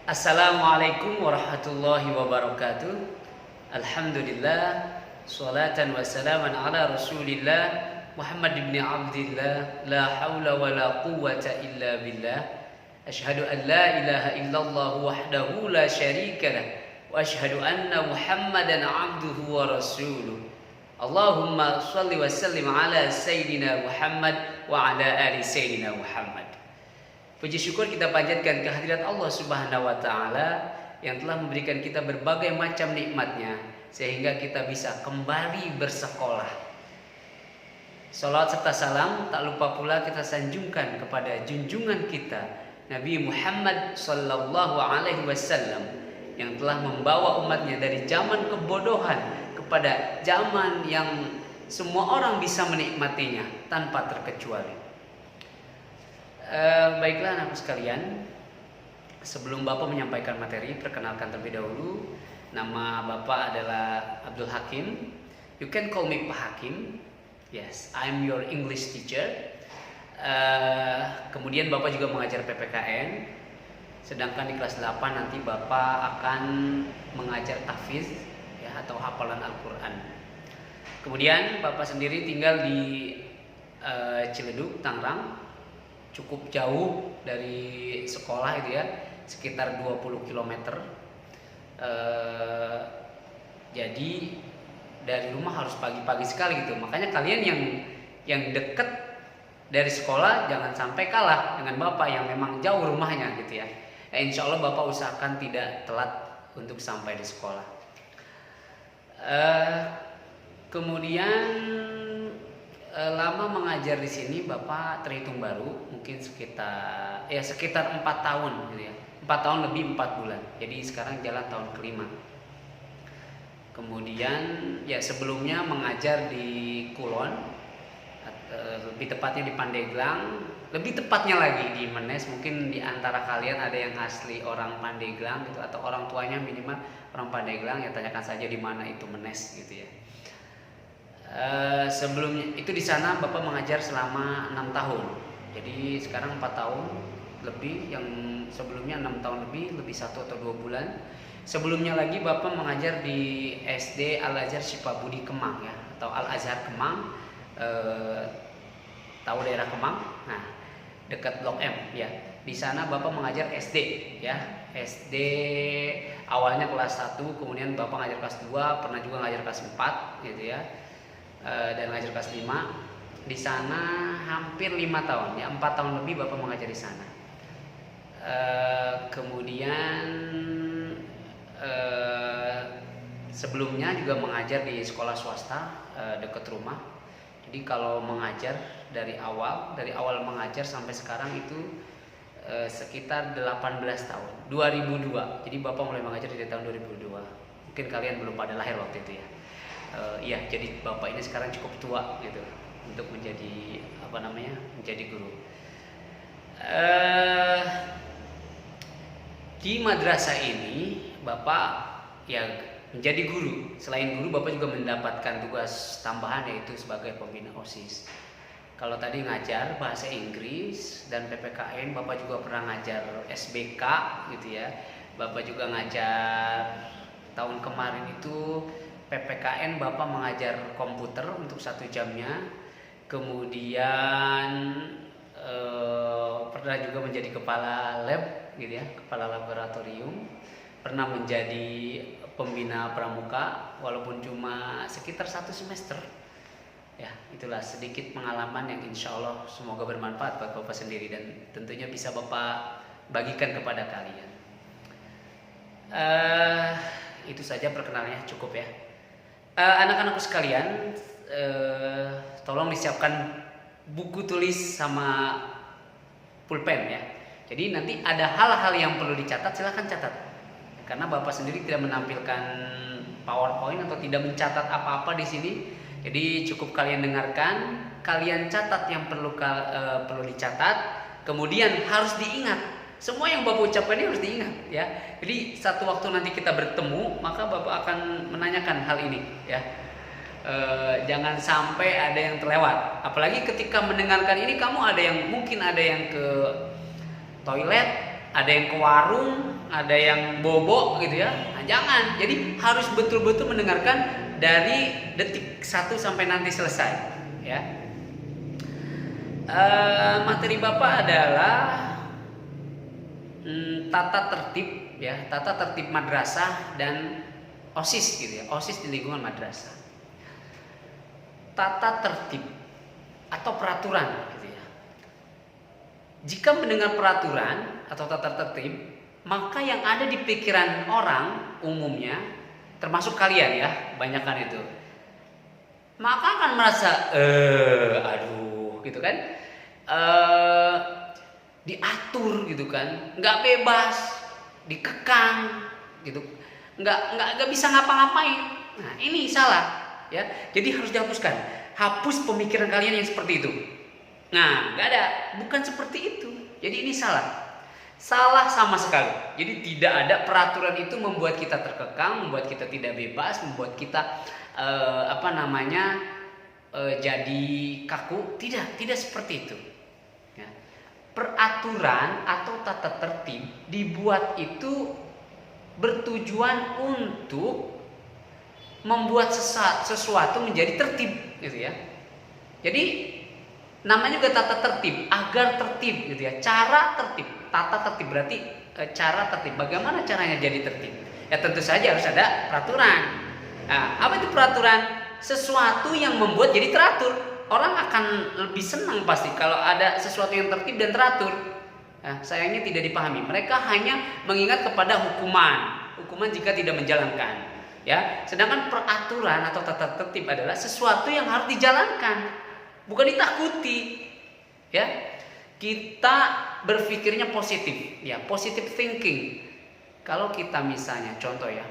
Assalamualaikum warahmatullahi wabarakatuh. Alhamdulillah, salatan wa salaman ala Rasulillah Muhammad ibn Abdillah, la haula wa la quwwata illa billah. Asyhadu an la ilaha illallah wahdahu la syarika lah wa asyhadu anna Muhammadan abduhu wa rasuluh. Allahumma shalli wa sallim ala sayyidina Muhammad wa ala ali sayyidina Muhammad. Puji syukur kita panjatkan kehadirat Allah Subhanahu wa taala yang telah memberikan kita berbagai macam nikmatnya sehingga kita bisa kembali bersekolah. Salawat serta salam tak lupa pula kita sanjungkan kepada junjungan kita Nabi Muhammad sallallahu alaihi wasallam yang telah membawa umatnya dari zaman kebodohan kepada zaman yang semua orang bisa menikmatinya tanpa terkecuali. Baiklah anak sekalian, sebelum Bapak menyampaikan materi, perkenalkan terlebih dahulu. Nama Bapak adalah Abdul Hakim. You can call me Pak Hakim. Yes, I'm your English teacher. Kemudian Bapak juga mengajar PPKN. Sedangkan di kelas 8 nanti Bapak akan mengajar tahfiz ya, atau hafalan Al-Quran. Kemudian Bapak sendiri tinggal di Ciledug, Tangerang. Cukup jauh dari sekolah itu ya, sekitar 20 km. Jadi dari rumah harus pagi-pagi sekali gitu. Makanya kalian yang dekat dari sekolah jangan sampai kalah dengan Bapak yang memang jauh rumahnya gitu ya. Insya Allah Bapak usahakan tidak telat untuk sampai di sekolah. Kemudian lama mengajar di sini Bapak terhitung baru, mungkin sekitar 4 tahun gitu ya. 4 tahun lebih 4 bulan. Jadi sekarang jalan tahun kelima. Kemudian ya sebelumnya mengajar di Kulon, lebih tepatnya di Pandeglang, lebih tepatnya lagi di Menes. Mungkin di antara kalian ada yang asli orang Pandeglang gitu atau orang tuanya minimal orang Pandeglang, ya tanyakan saja di mana itu Menes gitu ya. Sebelumnya itu di sana Bapak mengajar selama 6 tahun. Jadi sekarang 4 tahun lebih, yang sebelumnya 6 tahun lebih 1 atau 2 bulan. Sebelumnya lagi Bapak mengajar di SD Al-Azhar Sipabudi Kemang ya, atau Al-Azhar Kemang. Tahu daerah Kemang? Nah, dekat Blok M ya. Di sana Bapak mengajar SD ya. SD awalnya kelas 1, kemudian Bapak ngajar kelas 2, pernah juga ngajar kelas 4 gitu ya. Dan ngajar kelas 5 di sana hampir 5 tahun ya, 4 tahun lebih Bapak mengajar di sana. Kemudian sebelumnya juga mengajar di sekolah swasta dekat rumah. Jadi kalau mengajar dari awal mengajar sampai sekarang itu sekitar 18 tahun, 2002. Jadi Bapak mulai mengajar dari tahun 2002. Mungkin kalian belum pada lahir waktu itu ya. Iya, jadi Bapak ini sekarang cukup tua gitu untuk menjadi menjadi guru. Di madrasah ini Bapak ya menjadi guru. Selain guru, Bapak juga mendapatkan tugas tambahan yaitu sebagai pembina OSIS. Kalau tadi ngajar bahasa Inggris dan PPKN, Bapak juga pernah ngajar SBK gitu ya. Bapak juga ngajar tahun kemarin itu PPKN, Bapak mengajar komputer untuk 1 jamnya. Kemudian pernah juga menjadi kepala lab gitu ya, kepala laboratorium. Pernah menjadi pembina pramuka walaupun cuma sekitar 1 semester. Ya, itulah sedikit pengalaman yang insya Allah semoga bermanfaat buat Bapak sendiri dan tentunya bisa Bapak bagikan kepada kalian. Itu saja perkenalannya, cukup ya. Anak-anakku sekalian, tolong disiapkan buku tulis sama pulpen ya. Jadi nanti ada hal-hal yang perlu dicatat, silahkan catat. Karena Bapak sendiri tidak menampilkan PowerPoint atau tidak mencatat apa-apa di sini. Jadi cukup kalian dengarkan, kalian catat yang perlu dicatat, kemudian harus diingat. Semua yang Bapak ucapkan ini harus diingat ya. Jadi satu waktu nanti kita bertemu, maka Bapak akan menanyakan hal ini ya. Jangan sampai ada yang terlewat. Apalagi ketika mendengarkan ini, kamu mungkin ada yang ke toilet ada yang ke warung, ada yang bobo gitu ya. Nah, jangan. Jadi harus betul-betul mendengarkan dari detik 1 sampai nanti selesai ya. Materi Bapak adalah tata tertib ya, tata tertib madrasah dan OSIS gitu ya, OSIS di lingkungan madrasah. Tata tertib atau peraturan gitu ya. Jika mendengar peraturan atau tata tertib, maka yang ada di pikiran orang umumnya, termasuk kalian ya, kebanyakan itu, maka akan merasa aduh gitu kan, diatur gitu kan, nggak bebas, dikekang gitu, nggak bisa ngapa-ngapain. Nah ini salah ya, jadi harus dihapuskan, hapus pemikiran kalian yang seperti itu. Nah nggak ada, bukan seperti itu. Jadi ini salah sama sekali. Jadi tidak ada peraturan itu membuat kita terkekang, membuat kita tidak bebas, membuat kita jadi kaku. Tidak seperti itu. Ya. Peraturan atau tata tertib dibuat itu bertujuan untuk membuat sesuatu menjadi tertib, gitu ya. Jadi namanya juga tata tertib, agar tertib, gitu ya. Cara tertib, tata tertib berarti cara tertib. Bagaimana caranya jadi tertib? Ya tentu saja harus ada peraturan. Nah, apa itu peraturan? Sesuatu yang membuat jadi teratur. Orang akan lebih senang pasti kalau ada sesuatu yang tertib dan teratur. Nah, sayangnya tidak dipahami. Mereka hanya mengingat kepada hukuman jika tidak menjalankan. Ya, sedangkan peraturan atau tata tertib adalah sesuatu yang harus dijalankan, bukan ditakuti. Ya, kita berpikirnya positif, ya, positive thinking. Kalau kita misalnya contoh ya,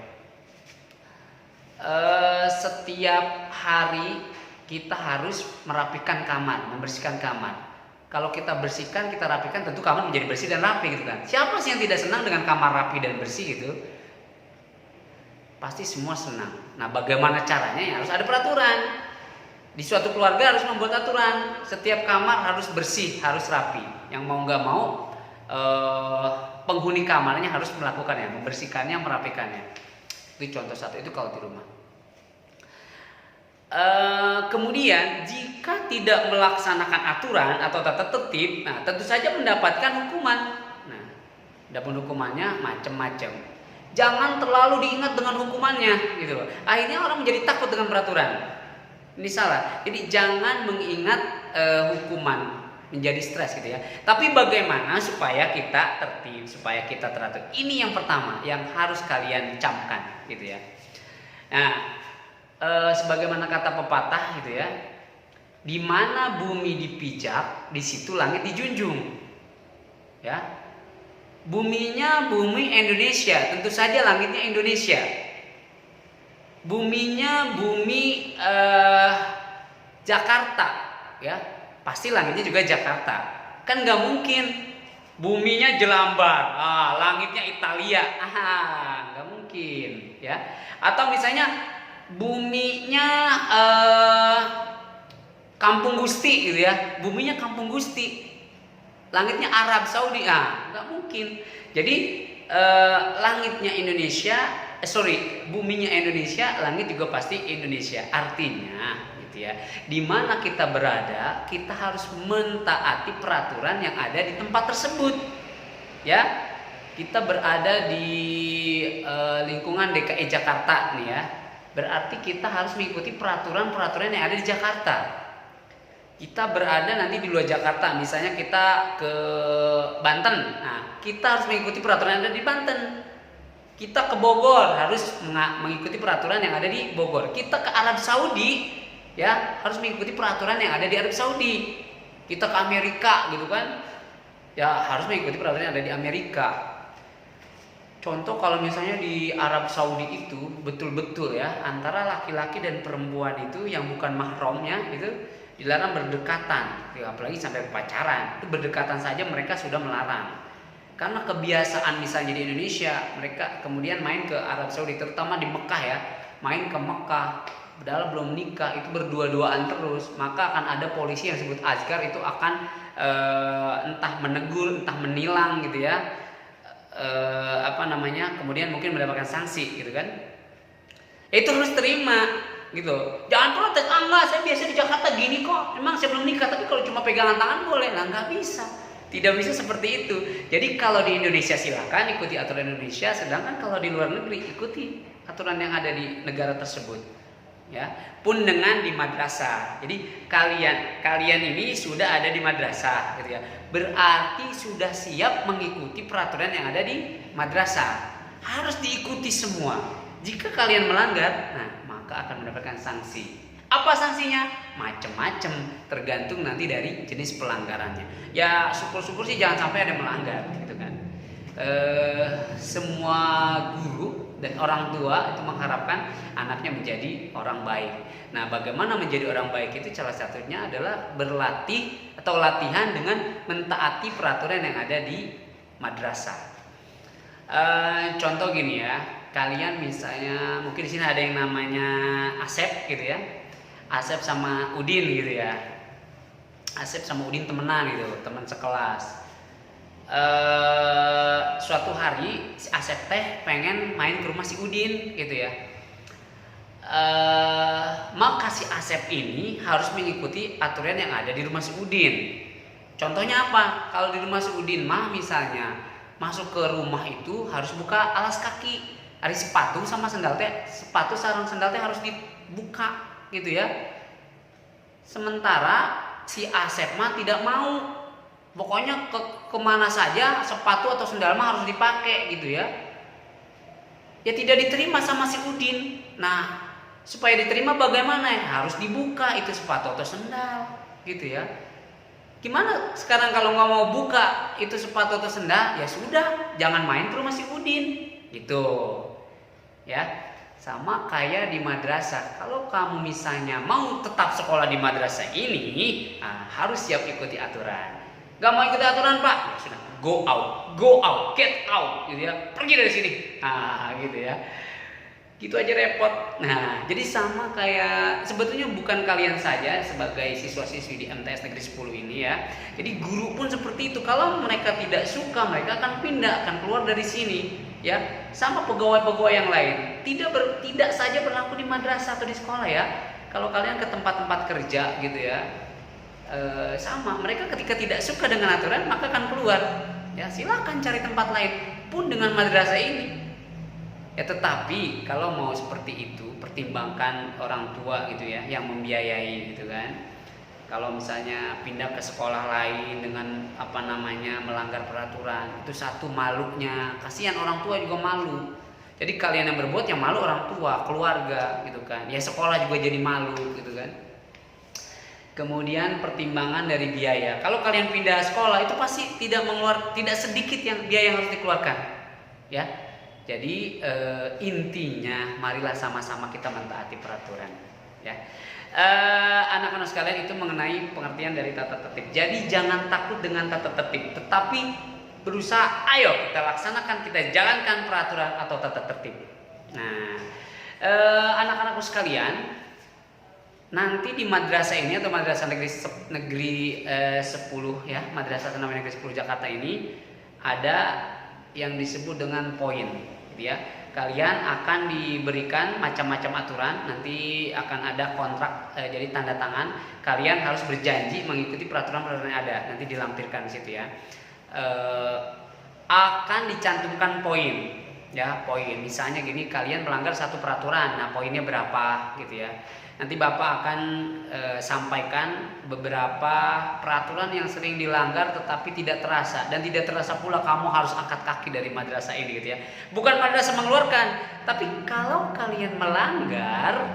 setiap hari kita harus merapikan kamar, membersihkan kamar. Kalau kita bersihkan, kita rapikan, tentu kamar menjadi bersih dan rapi gitu kan. Siapa sih yang tidak senang dengan kamar rapi dan bersih gitu? Pasti semua senang. Nah, bagaimana caranya? Ya harus ada peraturan. Di suatu keluarga harus membuat aturan. Setiap kamar harus bersih, harus rapi. Yang mau nggak mau, penghuni kamarnya harus melakukannya, membersihkannya, merapikannya. Itu contoh satu, itu kalau di rumah. Kemudian jika tidak melaksanakan aturan atau tata tertib, nah tentu saja mendapatkan hukuman. Nah, adapun hukumannya macam-macam. Jangan terlalu diingat dengan hukumannya, gitu loh. Akhirnya orang menjadi takut dengan peraturan. Ini salah. Jadi jangan mengingat hukuman, menjadi stres gitu ya. Tapi bagaimana supaya kita tertib, supaya kita teratur? Ini yang pertama yang harus kalian camkan, gitu ya. Nah, sebagaimana kata pepatah gitu ya, di mana bumi dipijak, di situ langit dijunjung. Ya. Buminya bumi Indonesia, tentu saja langitnya Indonesia. Buminya bumi Jakarta, ya pasti langitnya juga Jakarta. Kan nggak mungkin buminya Jelambar, langitnya Italia, nggak mungkin, ya. Atau misalnya buminya Kampung Gusti gitu ya, buminya Kampung Gusti, langitnya Arab Saudi, nggak mungkin. Jadi langitnya Indonesia, buminya Indonesia, langit juga pasti Indonesia. Artinya, gitu ya, di mana kita berada, kita harus mentaati peraturan yang ada di tempat tersebut. Ya, kita berada di lingkungan DKI Jakarta nih ya, berarti kita harus mengikuti peraturan-peraturan yang ada di Jakarta. Kita berada nanti di luar Jakarta, misalnya kita ke Banten, nah kita harus mengikuti peraturan yang ada di Banten. Kita ke Bogor harus mengikuti peraturan yang ada di Bogor. Kita ke Arab Saudi, ya harus mengikuti peraturan yang ada di Arab Saudi. Kita ke Amerika gitu kan, ya harus mengikuti peraturan yang ada di Amerika. Contoh kalau misalnya di Arab Saudi itu betul-betul ya, antara laki-laki dan perempuan itu yang bukan mahramnya itu dilarang berdekatan, apalagi sampai pacaran. Itu berdekatan saja mereka sudah melarang. Karena kebiasaan misalnya di Indonesia, mereka kemudian main ke Arab Saudi, terutama di Mekah ya, main ke Mekah, padahal belum nikah, itu berdua-duaan terus, maka akan ada polisi yang disebut Azkar, itu akan entah menegur, entah menilang gitu ya. kemudian mungkin mendapatkan sanksi gitu kan. Itu harus terima gitu. Jangan protes, enggak, saya biasa di Jakarta gini kok. Emang saya belum nikah, tapi kalau cuma pegangan tangan boleh. Lah nggak bisa. Tidak bisa seperti itu. Jadi kalau di Indonesia silakan ikuti aturan Indonesia, sedangkan kalau di luar negeri ikuti aturan yang ada di negara tersebut. Ya, pun dengan di madrasah. Jadi kalian ini sudah ada di madrasah gitu ya. Berarti sudah siap mengikuti peraturan yang ada di madrasah. Harus diikuti semua. Jika kalian melanggar, nah maka akan mendapatkan sanksi. Apa sanksinya? Macam-macam, tergantung nanti dari jenis pelanggarannya. Ya syukur-syukur sih jangan sampai ada melanggar gitu kan. Semua guru dan orang tua itu mengharapkan anaknya menjadi orang baik. Nah, bagaimana menjadi orang baik itu salah satunya adalah berlatih atau latihan dengan mentaati peraturan yang ada di madrasah. Contoh gini ya, kalian misalnya mungkin di sini ada yang namanya Asep gitu ya, Asep sama Udin gitu ya, Asep sama Udin temenan gitu, teman sekelas. Suatu hari si Asep teh pengen main ke rumah si Udin gitu ya. Maka si Asep ini harus mengikuti aturan yang ada di rumah si Udin. Contohnya apa? Kalau di rumah si Udin mah misalnya masuk ke rumah itu harus buka alas kaki. Ada sepatu sama sendal teh, sepatu sarung sendal teh harus dibuka gitu ya. Sementara si Asep mah tidak mau. Pokoknya kemana saja sepatu atau sendal mah harus dipakai gitu ya. Ya tidak diterima sama si Udin. Nah, supaya diterima bagaimana ya? Harus dibuka itu sepatu atau sendal gitu ya. Gimana sekarang kalau nggak mau buka itu sepatu atau sendal? Ya sudah, jangan main ke rumah si Udin gitu. Ya, sama kayak di madrasah. Kalau kamu misalnya mau tetap sekolah di madrasah ini, harus siap ikuti aturan. Gak mau ikuti aturan Pak, ya sudah, go out, get out, gitu ya, pergi dari sini, gitu ya, gitu aja repot. Nah, jadi sama kayak sebetulnya bukan kalian saja sebagai siswa-siswi di MTS Negeri 10 ini ya. Jadi guru pun seperti itu. Kalau mereka tidak suka, mereka akan pindah, akan keluar dari sini. Ya, sama pegawai-pegawai yang lain. Tidak saja berlaku di madrasah atau di sekolah ya. Kalau kalian ke tempat-tempat kerja gitu ya. Sama, mereka ketika tidak suka dengan aturan maka akan keluar. Ya, silakan cari tempat lain pun dengan madrasah ini. Ya, tetapi kalau mau seperti itu pertimbangkan orang tua gitu ya yang membiayai gitu kan. Kalau misalnya pindah ke sekolah lain dengan melanggar peraturan, itu satu malunya, kasihan orang tua juga malu. Jadi kalian yang berbuat yang malu orang tua, keluarga gitu kan. Ya sekolah juga jadi malu gitu kan. Kemudian pertimbangan dari biaya. Kalau kalian pindah sekolah itu pasti tidak sedikit yang biaya yang harus dikeluarkan. Ya. Jadi intinya marilah sama-sama kita mentaati peraturan. Ya. Anak-anak sekalian itu mengenai pengertian dari tata tertib. Jadi jangan takut dengan tata tertib, tetapi berusaha ayo kita laksanakan, kita jalankan peraturan atau tata tertib. Nah, anak-anakku sekalian, nanti di madrasah ini atau madrasah negeri 10 ya, madrasah Asnawi Negeri 10 Jakarta ini ada yang disebut dengan poin gitu ya. Kalian akan diberikan macam-macam aturan, nanti akan ada kontrak, jadi tanda tangan. Kalian harus berjanji mengikuti peraturan-peraturan yang ada, nanti dilampirkan di situ ya. Akan dicantumkan poin ya, poin misalnya gini, kalian melanggar satu peraturan, nah poinnya berapa gitu ya. Nanti Bapak akan sampaikan beberapa peraturan yang sering dilanggar tetapi tidak terasa, dan tidak terasa pula kamu harus angkat kaki dari madrasah ini gitu ya. Bukan madrasah mengeluarkan, tapi kalau kalian melanggar,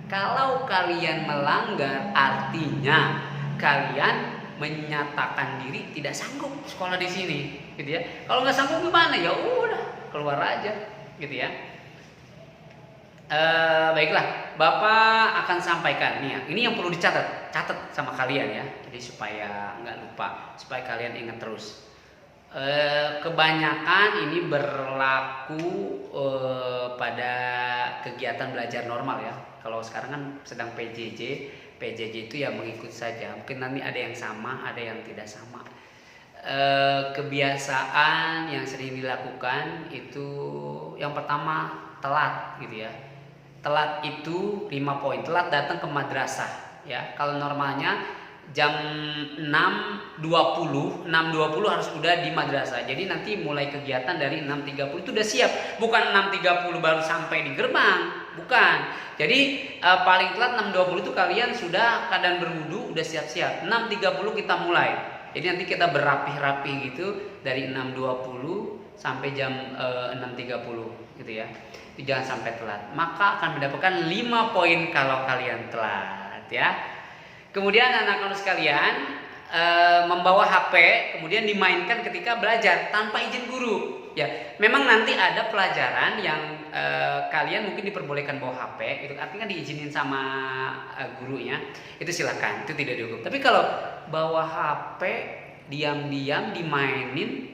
kalau kalian melanggar artinya kalian menyatakan diri tidak sanggup sekolah di sini gitu ya. Kalau nggak sanggup gimana? Ya udah keluar aja gitu ya. Baiklah, Bapak akan sampaikan nih ya. Ini yang perlu catat sama kalian ya. Jadi supaya nggak lupa, supaya kalian ingat terus. Kebanyakan ini berlaku pada kegiatan belajar normal ya. Kalau sekarang kan sedang PJJ itu ya mengikut saja. Mungkin nanti ada yang sama, ada yang tidak sama. kebiasaan yang sering dilakukan itu yang pertama telat gitu ya. Telat itu 5 poin. Telat datang ke madrasah ya. Kalau normalnya jam 6.20 harus udah di madrasah. Jadi nanti mulai kegiatan dari 6.30 itu udah siap. Bukan 6.30 baru sampai di gerbang, bukan. Jadi paling telat 6.20 itu kalian sudah keadaan berwudu, udah siap-siap. 6.30 kita mulai. Jadi nanti kita berapih-rapih gitu dari 6.20 sampai jam 6.30 gitu ya. Itu jangan sampai telat. Maka akan mendapatkan 5 poin kalau kalian telat ya. Kemudian anak-anak sekalian membawa HP kemudian dimainkan ketika belajar tanpa izin guru. Ya, memang nanti ada pelajaran yang kalian mungkin diperbolehkan bawa HP, itu artinya diizinin sama gurunya, itu silakan, itu tidak dihukum. Tapi kalau bawa HP diam-diam dimainin,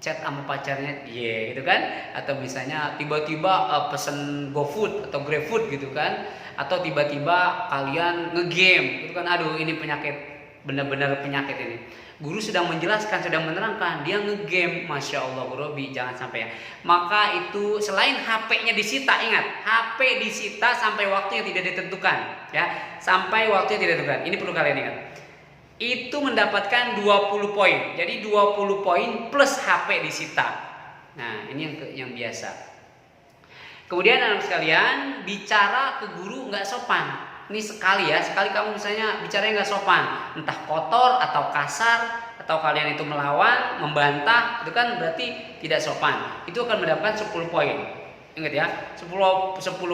chat sama pacarnya, gitu kan? Atau misalnya tiba-tiba pesen GoFood atau GrabFood gitu kan? Atau tiba-tiba kalian ngegame, itu kan, aduh ini penyakit, benar-benar penyakit ini. Guru sedang menjelaskan, sedang menerangkan, dia ngegame, masya Allah Bu Robi, jangan sampai ya. Maka itu selain HP-nya disita, ingat, HP disita sampai waktu yang tidak ditentukan, ya, sampai waktu yang tidak ditentukan. Ini perlu kalian ingat. Itu mendapatkan 20 poin. Jadi 20 poin plus HP disita. Nah, ini yang biasa. Kemudian anak sekalian, bicara ke guru nggak sopan. Ini sekali ya, sekali kamu misalnya bicaranya nggak sopan, entah kotor atau kasar, atau kalian itu melawan, membantah, itu kan berarti tidak sopan. Itu akan mendapatkan 10 poin. Ingat ya, 10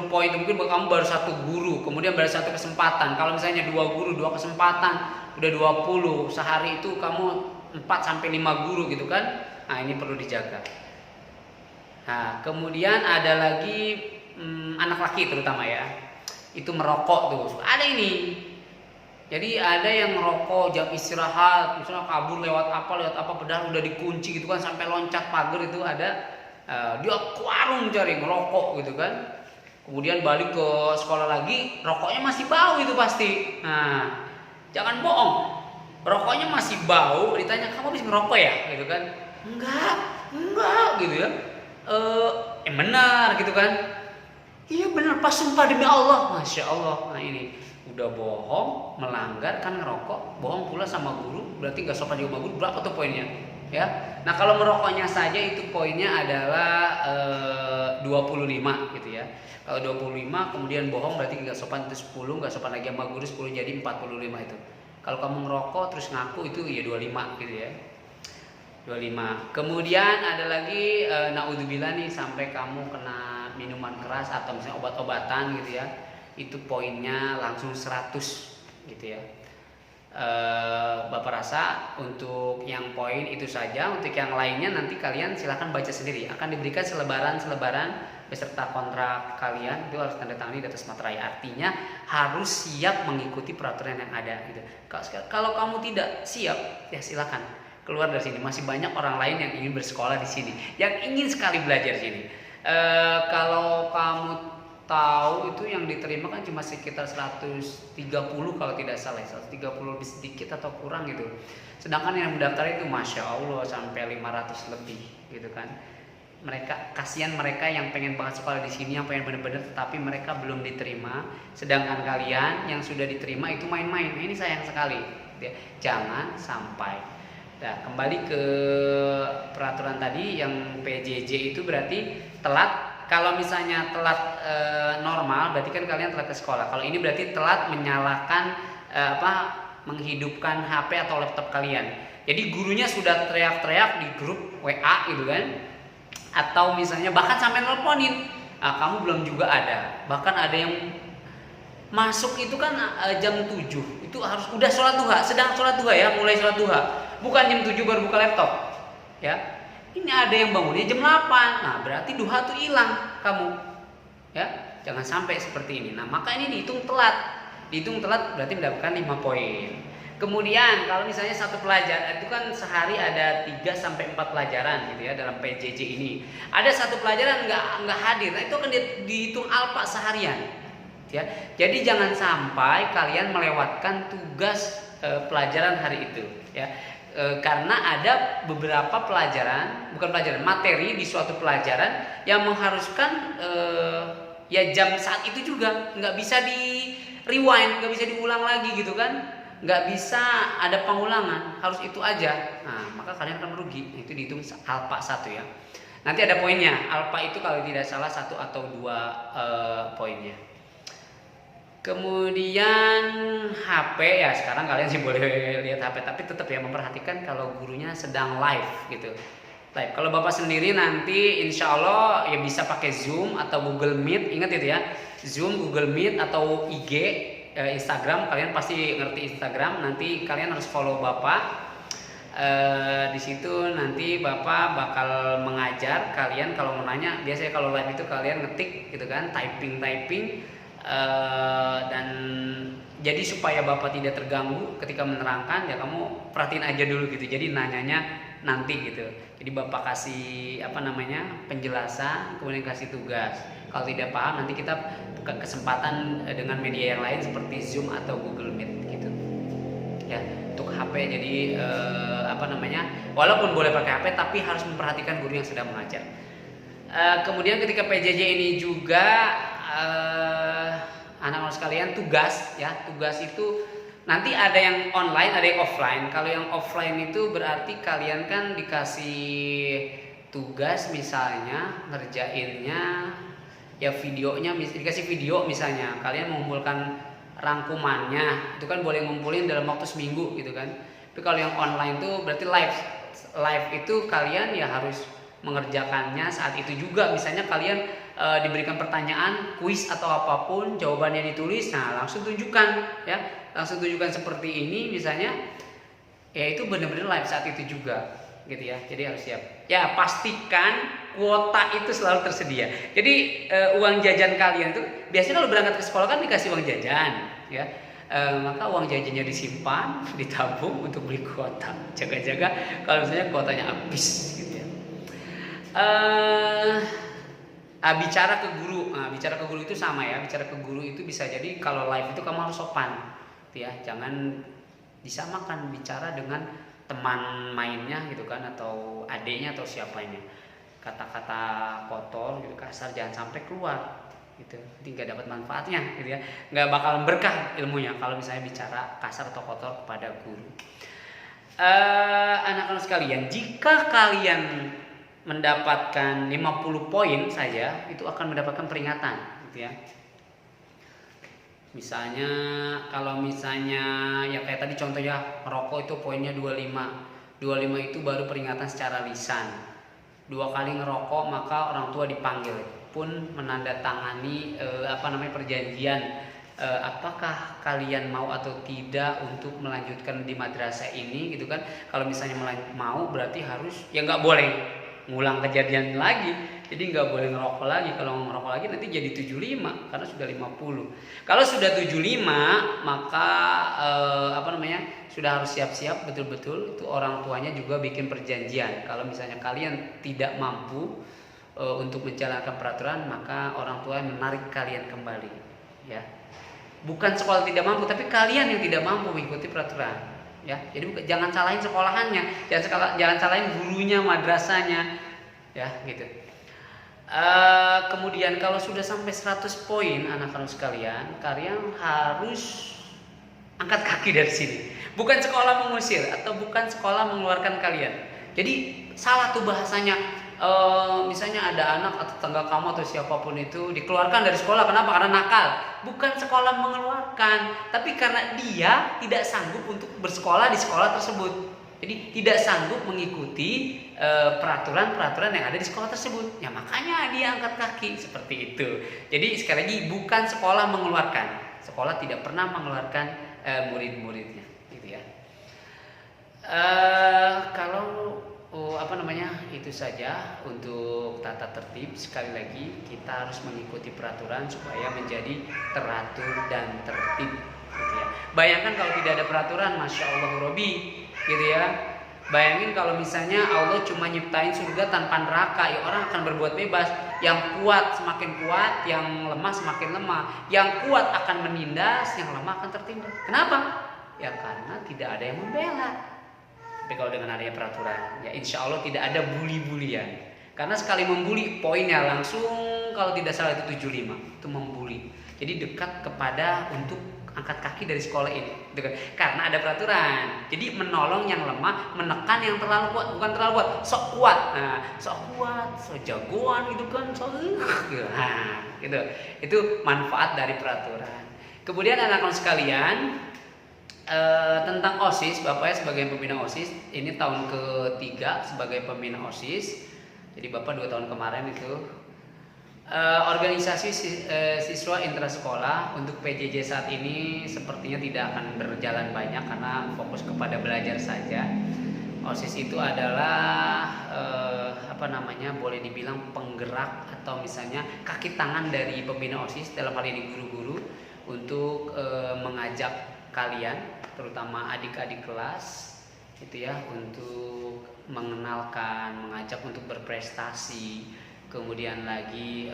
poin itu mungkin kamu baru satu guru, kemudian baru satu kesempatan. Kalau misalnya 2 guru, 2 kesempatan, udah 20. Sehari itu kamu 4 sampai 5 guru gitu kan. Nah, ini perlu dijaga. Nah, kemudian ada lagi anak laki terutama ya. Itu merokok tuh. Ada ini. Jadi ada yang merokok jam istirahat, misalnya kabur lewat apa padahal udah dikunci gitu kan, sampai loncat pagar itu ada. Dia ke warung cari ngerokok gitu kan. Kemudian balik ke sekolah lagi, rokoknya masih bau itu pasti. Nah, jangan bohong. Rokoknya masih bau, ditanya kamu habis ngerokok ya? Gitu kan. Enggak gitu ya. Benar gitu kan. Iya benar, pas sumpah demi Allah. Masya Allah. Nah ini udah bohong, melanggar kan ngerokok, bohong pula sama guru, berarti gak sopan juga sama guru. Berapa tuh poinnya? Ya. Nah kalau merokoknya saja itu poinnya adalah 25 gitu ya. Kalau 25 kemudian bohong berarti gak sopan itu 10, gak sopan lagi sama guru 10, jadi 45 itu. Kalau kamu ngerokok terus ngaku itu ya 25 gitu ya. 25. Kemudian ada lagi naudzubillah nih, sampai kamu kena minuman keras atau misalnya obat-obatan gitu ya. Itu poinnya langsung 100 gitu ya. Bapak rasa untuk yang poin itu saja. Untuk yang lainnya nanti kalian silahkan baca sendiri. Akan diberikan selebaran beserta kontrak kalian, itu harus tanda tangani di atas materai. Artinya harus siap mengikuti peraturan yang ada gitu. Kalau kamu tidak siap, ya silakan keluar dari sini. Masih banyak orang lain yang ingin bersekolah di sini, yang ingin sekali belajar di sini. Kalau kamu tahu itu yang diterima kan cuma sekitar 130 kalau tidak salah, 130 lebih sedikit atau kurang gitu. Sedangkan yang mendaftar itu masya Allah sampai 500 lebih gitu kan. Mereka kasihan, mereka yang pengen banget sekolah di sini, yang pengen bener-bener, tetapi mereka belum diterima. Sedangkan kalian yang sudah diterima itu main-main. Nah, ini sayang sekali gitu ya. Jangan sampai. Nah, kembali ke peraturan tadi yang PJJ itu berarti telat. Kalau misalnya telat normal berarti kan kalian telat ke sekolah. Kalau ini berarti telat menyalakan menghidupkan HP atau laptop kalian. Jadi gurunya sudah teriak-teriak di grup WA gitu kan. Atau misalnya bahkan sampai nelponin, kamu belum juga ada. Bahkan ada yang masuk itu kan jam 7. Itu harus udah sholat duha, sedang sholat duha ya, mulai sholat duha. Bukan jam 7 baru buka laptop. Ya. Ini ada yang bangunnya jam 8. Nah, berarti duha tuh hilang kamu. Ya, jangan sampai seperti ini. Nah, maka ini dihitung telat. Dihitung telat berarti mendapatkan 5 poin. Kemudian kalau misalnya satu pelajaran itu kan sehari ada 3 sampai 4 pelajaran gitu ya dalam PJJ ini. Ada satu pelajaran enggak hadir. Nah, itu akan dihitung alfa seharian. Ya. Jadi jangan sampai kalian melewatkan tugas pelajaran hari itu, ya. karena ada beberapa materi di suatu pelajaran yang mengharuskan ya jam saat itu juga, nggak bisa di rewind, nggak bisa diulang lagi gitu kan, nggak bisa ada pengulangan, harus itu aja. Nah, maka kalian akan merugi. Itu dihitung alfa 1 ya. Nanti ada poinnya. Alfa itu kalau tidak salah 1 atau 2 poinnya. Kemudian HP ya, sekarang kalian sih boleh lihat HP, tapi tetap ya memperhatikan kalau gurunya sedang live gitu. Live. Kalau Bapak sendiri nanti insya Allah ya bisa pakai Zoom atau Google Meet. Ingat itu ya, Zoom, Google Meet atau IG, Instagram. Kalian pasti ngerti Instagram. Nanti kalian harus follow Bapak. Di situ nanti Bapak bakal mengajar kalian. Kalau mau nanya, biasanya kalau live itu kalian ngetik gitu kan, typing, dan jadi supaya Bapak tidak terganggu ketika menerangkan, ya kamu perhatiin aja dulu gitu. Jadi nanyanya nanti gitu. Jadi Bapak kasih penjelasan, kemudian kasih tugas. Kalau tidak paham nanti kita buka kesempatan dengan media yang lain seperti Zoom atau Google Meet gitu. Ya, untuk HP jadi walaupun boleh pakai HP tapi harus memperhatikan guru yang sedang mengajar. Kemudian ketika PJJ ini juga anak-anak sekalian tugas itu nanti ada yang online, ada yang offline. Kalau yang offline itu berarti kalian kan dikasih tugas misalnya ngerjainnya ya videonya, dikasih video misalnya, kalian mengumpulkan rangkumannya, itu kan boleh ngumpulin dalam waktu seminggu gitu kan. Tapi kalau yang online tuh berarti live itu kalian ya harus mengerjakannya saat itu juga. Misalnya kalian diberikan pertanyaan, kuis atau apapun, jawabannya ditulis, nah langsung tunjukkan ya, langsung tunjukkan seperti ini misalnya, ya itu benar-benar live saat itu juga gitu ya. Jadi harus siap ya, pastikan kuota itu selalu tersedia. Jadi uang jajan kalian itu biasanya kalau berangkat ke sekolah kan dikasih uang jajan ya, maka uang jajannya disimpan, ditabung untuk beli kuota, jaga-jaga kalau misalnya kuotanya habis gitu ya. Bicara ke guru itu sama ya. Bicara ke guru itu bisa jadi kalau live itu kamu harus sopan gitu ya, jangan disamakan bicara dengan teman mainnya gitu kan, atau adiknya atau siapanya. Kata-kata kotor gitu, kasar jangan sampai keluar gitu, jadi nggak dapat manfaatnya gitu ya, nggak bakal berkah ilmunya kalau misalnya bicara kasar atau kotor kepada guru. Anak-anak sekalian, jika kalian mendapatkan 50 poin saja, itu akan mendapatkan peringatan gitu ya. Misalnya kalau misalnya ya kayak tadi contohnya merokok itu poinnya 25 itu baru peringatan secara lisan. 2 kali ngerokok maka orang tua dipanggil pun menandatangani perjanjian, apakah kalian mau atau tidak untuk melanjutkan di madrasah ini gitu kan. Kalau misalnya mau berarti harus ya nggak boleh ngulang kejadian lagi, jadi nggak boleh ngerokok lagi. Kalau ngerokok lagi nanti jadi 75 karena sudah 50. Kalau sudah 75 maka sudah harus siap-siap betul-betul. Itu orang tuanya juga bikin perjanjian. Kalau misalnya kalian tidak mampu untuk menjalankan peraturan, maka orang tua menarik kalian kembali ya. Bukan sekolah tidak mampu, tapi kalian yang tidak mampu mengikuti peraturan ya. Jadi jangan salahin sekolahannya, jangan salahin gurunya, madrasahnya ya gitu. Kemudian kalau sudah sampai 100 poin anak-anak sekalian, kalian harus angkat kaki dari sini. Bukan sekolah mengusir atau bukan sekolah mengeluarkan kalian. Jadi salah tuh bahasanya. Misalnya ada anak atau tetangga kamu atau siapapun itu dikeluarkan dari sekolah, kenapa? Karena nakal. Bukan sekolah mengeluarkan, tapi karena dia tidak sanggup untuk bersekolah di sekolah tersebut. Jadi tidak sanggup mengikuti peraturan-peraturan yang ada di sekolah tersebut. Ya makanya dia angkat kaki seperti itu. Jadi sekali lagi, bukan sekolah mengeluarkan. Sekolah tidak pernah mengeluarkan murid-muridnya, gitu ya. Itu saja untuk tata tertib. Sekali lagi kita harus mengikuti peraturan supaya menjadi teratur dan tertib gitu ya. Bayangkan kalau tidak ada peraturan, Masya Allah Robi gitu ya. Bayangin kalau misalnya Allah cuma nyiptain surga tanpa neraka, ya orang akan berbuat bebas. Yang kuat semakin kuat, yang lemah semakin lemah. Yang kuat akan menindas, yang lemah akan tertindas. Kenapa? Ya karena tidak ada yang membela. Tapi kalau dengan adanya peraturan, ya insya Allah tidak ada bully-bulian. Karena sekali membuli, poinnya langsung kalau tidak salah itu 75, itu membuli. Jadi dekat kepada untuk angkat kaki dari sekolah ini, karena ada peraturan. Jadi menolong yang lemah, menekan yang terlalu kuat, bukan terlalu kuat, sok kuat. Nah, sok kuat, sok jagoan gitu kan, sok gitu. Nah, gitu. Itu manfaat dari peraturan. Kemudian anak-anak sekalian, tentang OSIS, Bapak sebagai pembina OSIS, ini tahun ketiga sebagai pembina OSIS. Jadi Bapak 2 tahun kemarin itu organisasi siswa intrasekolah untuk PJJ saat ini sepertinya tidak akan berjalan banyak karena fokus kepada belajar saja. OSIS itu adalah boleh dibilang penggerak atau misalnya kaki tangan dari pembina OSIS, dalam hal ini guru-guru, untuk mengajak kalian, terutama adik-adik kelas itu ya, untuk mengenalkan, mengajak untuk berprestasi. Kemudian lagi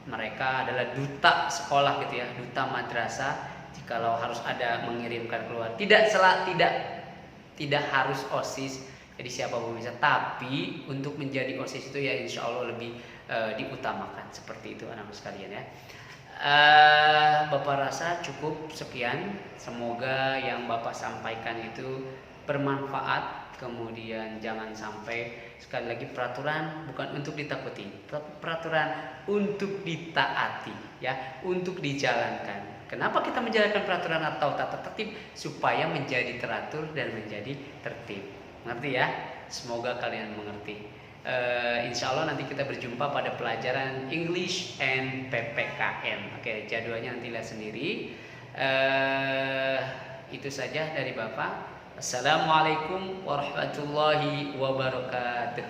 mereka adalah duta sekolah gitu ya, duta madrasah. Jikalau harus ada mengirimkan keluar, tidak harus OSIS, jadi siapapun bisa. Tapi untuk menjadi OSIS itu ya insya Allah lebih diutamakan, seperti itu anak-anak sekalian ya. Bapak rasa cukup sekian. Semoga yang Bapak sampaikan itu bermanfaat. Kemudian jangan sampai, sekali lagi, peraturan bukan untuk ditakuti, tapi peraturan untuk ditaati ya, untuk dijalankan. Kenapa kita menjalankan peraturan atau tata tertib? Supaya menjadi teratur dan menjadi tertib. Ngerti ya? Semoga kalian mengerti. Insya Allah nanti kita berjumpa pada pelajaran English and PPKN. Oke, jadwalnya nanti lihat sendiri. Itu saja dari Bapak. Assalamualaikum warahmatullahi wabarakatuh.